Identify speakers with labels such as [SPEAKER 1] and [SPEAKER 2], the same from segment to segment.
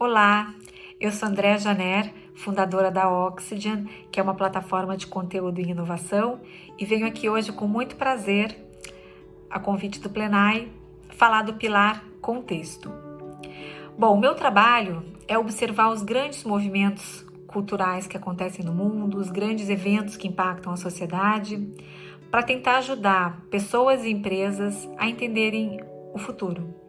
[SPEAKER 1] Olá, eu sou Andréa Janer, fundadora da Oxygen, que é uma plataforma de conteúdo e inovação, e venho aqui hoje com muito prazer, a convite do Plenai, falar do pilar contexto. Bom, o meu trabalho é observar os grandes movimentos culturais que acontecem no mundo, os grandes eventos que impactam a sociedade, para tentar ajudar pessoas e empresas a entenderem o futuro.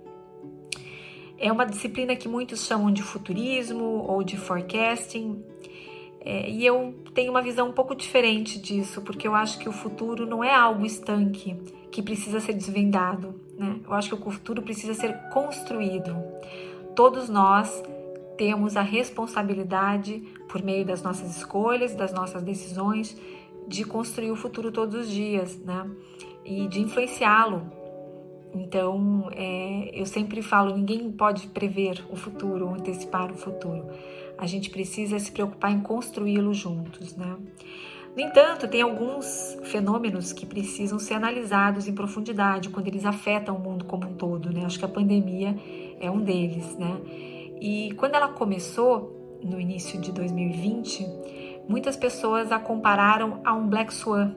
[SPEAKER 1] É uma disciplina que muitos chamam de futurismo ou de forecasting, e eu tenho uma visão um pouco diferente disso, porque eu acho que o futuro não é algo estanque que precisa ser desvendado, né? Eu acho que o futuro precisa ser construído. Todos nós temos a responsabilidade, por meio das nossas escolhas, das nossas decisões, de construir o futuro todos os dias, né? E de influenciá-lo. Então, eu sempre falo, ninguém pode prever o futuro ou antecipar o futuro. A gente precisa se preocupar em construí-lo juntos, né? No entanto, tem alguns fenômenos que precisam ser analisados em profundidade quando eles afetam o mundo como um todo, né? Acho que a pandemia é um deles, né? E quando ela começou, no início de 2020, muitas pessoas a compararam a um Black Swan,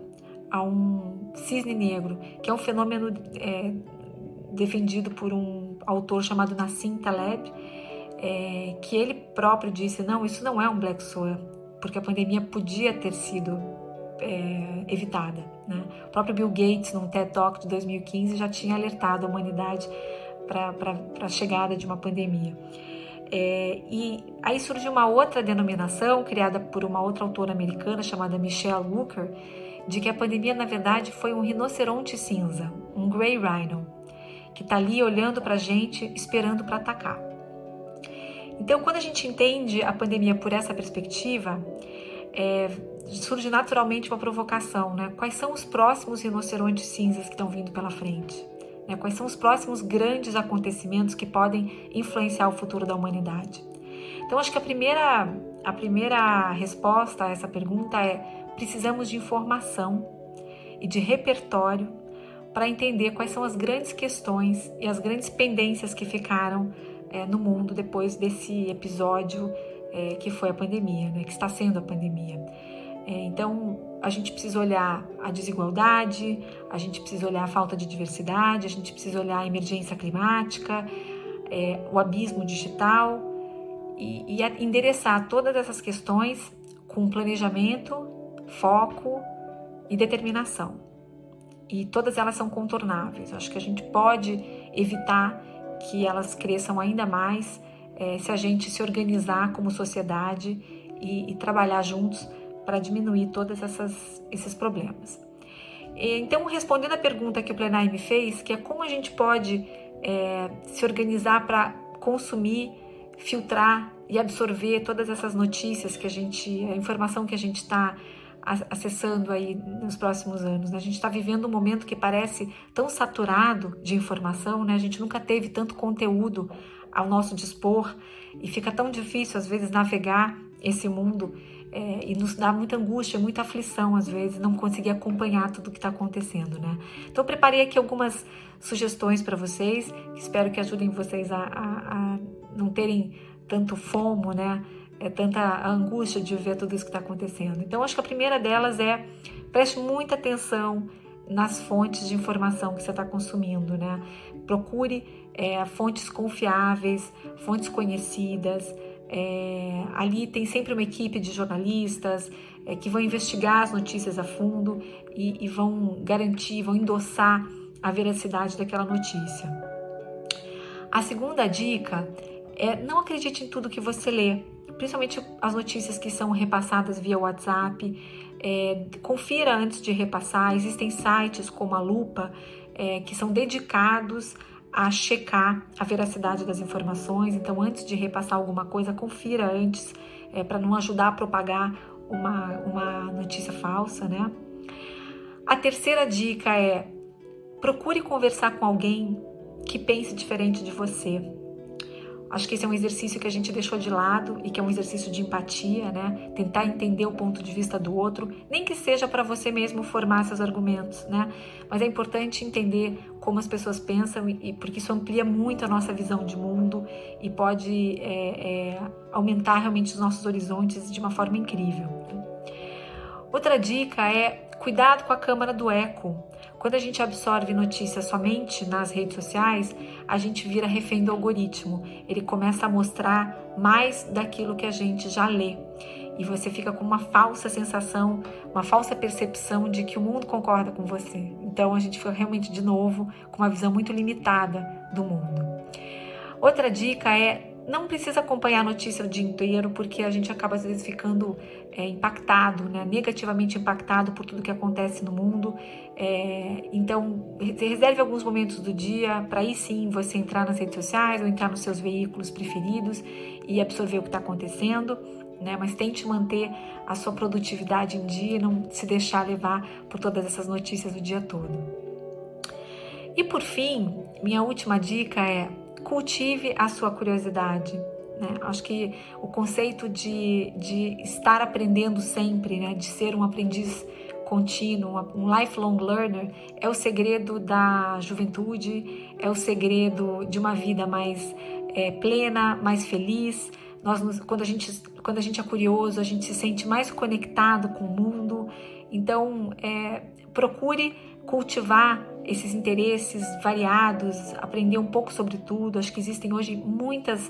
[SPEAKER 1] a um cisne negro, que é um fenômeno defendido por um autor chamado Nassim Taleb, que ele próprio disse, não, isso não é um Black Swan, porque a pandemia podia ter sido evitada, né? O próprio Bill Gates, num TED Talk de 2015, já tinha alertado a humanidade para a chegada de uma pandemia. E aí surgiu uma outra denominação, criada por uma outra autora americana, chamada Michelle Wucker, de que a pandemia, na verdade, foi um rinoceronte cinza, um Grey Rhino, que está ali olhando para a gente, esperando para atacar. Então, quando a gente entende a pandemia por essa perspectiva, surge naturalmente uma provocação, né? Quais são os próximos rinocerontes cinzas que estão vindo pela frente? Né? Quais são os próximos grandes acontecimentos que podem influenciar o futuro da humanidade? Então, acho que a primeira resposta a essa pergunta é: precisamos de informação e de repertório para entender quais são as grandes questões e as grandes pendências que ficaram no mundo depois desse episódio que foi a pandemia, né, que está sendo a pandemia. Então, a gente precisa olhar a desigualdade, a gente precisa olhar a falta de diversidade, a gente precisa olhar a emergência climática, o abismo digital e endereçar todas essas questões com planejamento, foco e determinação. E todas elas são contornáveis. Acho que a gente pode evitar que elas cresçam ainda mais se a gente se organizar como sociedade e trabalhar juntos para diminuir todos esses problemas. Então, respondendo a pergunta que o Plenai me fez, que é como a gente pode se organizar para consumir, filtrar e absorver todas essas notícias a informação que a gente está acessando aí nos próximos anos, né? A gente está vivendo um momento que parece tão saturado de informação, né? A gente nunca teve tanto conteúdo ao nosso dispor e fica tão difícil às vezes navegar esse mundo e nos dá muita angústia, muita aflição às vezes não conseguir acompanhar tudo o que está acontecendo, né? Então eu preparei aqui algumas sugestões para vocês, que espero que ajudem vocês a não terem tanto FOMO, né? Tanta angústia de ver tudo isso que está acontecendo. Então, acho que a primeira delas é: preste muita atenção nas fontes de informação que você está consumindo, né? Procure fontes confiáveis, fontes conhecidas. Ali tem sempre uma equipe de jornalistas que vão investigar as notícias a fundo e vão garantir, vão endossar a veracidade daquela notícia. A segunda dica é: não acredite em tudo que você lê, principalmente as notícias que são repassadas via WhatsApp. Confira antes de repassar. Existem sites como a Lupa que são dedicados a checar a veracidade das informações. Então, antes de repassar alguma coisa, confira antes para não ajudar a propagar uma notícia falsa, né? A terceira dica é: procure conversar com alguém que pense diferente de você. Acho que esse é um exercício que a gente deixou de lado e que é um exercício de empatia, né? Tentar entender o ponto de vista do outro, nem que seja para você mesmo formar seus argumentos, né? Mas é importante entender como as pessoas pensam porque isso amplia muito a nossa visão de mundo e pode aumentar realmente os nossos horizontes de uma forma incrível. Outra dica é cuidado com a câmara do eco. Quando a gente absorve notícias somente nas redes sociais, a gente vira refém do algoritmo. Ele começa a mostrar mais daquilo que a gente já lê. E você fica com uma falsa sensação, uma falsa percepção de que o mundo concorda com você. Então a gente fica realmente, de novo, com uma visão muito limitada do mundo. Outra dica é: não precisa acompanhar a notícia o dia inteiro, porque a gente acaba às vezes ficando impactado, né? Negativamente impactado por tudo que acontece no mundo. Então, reserve alguns momentos do dia para aí sim você entrar nas redes sociais ou entrar nos seus veículos preferidos e absorver o que está acontecendo, né? Mas tente manter a sua produtividade em dia e não se deixar levar por todas essas notícias o dia todo. E por fim, minha última dica é: cultive a sua curiosidade. Né? Acho que o conceito de estar aprendendo sempre, né? De ser um aprendiz contínuo, um lifelong learner, é o segredo da juventude, é o segredo de uma vida mais plena, mais feliz. Quando a gente é curioso, a gente se sente mais conectado com o mundo. Então, procure cultivar esses interesses variados, aprender um pouco sobre tudo. Acho que existem hoje muitos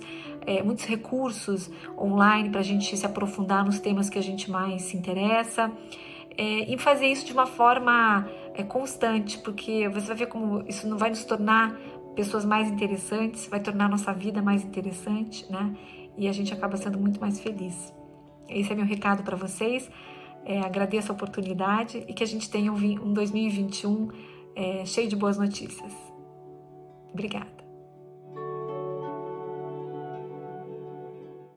[SPEAKER 1] recursos online para a gente se aprofundar nos temas que a gente mais se interessa, e fazer isso de uma forma constante, porque você vai ver como isso não vai nos tornar pessoas mais interessantes, vai tornar a nossa vida mais interessante, né? E a gente acaba sendo muito mais feliz. Esse é meu recado para vocês. Agradeço a oportunidade e que a gente tenha um 2021 cheio de boas notícias. Obrigada.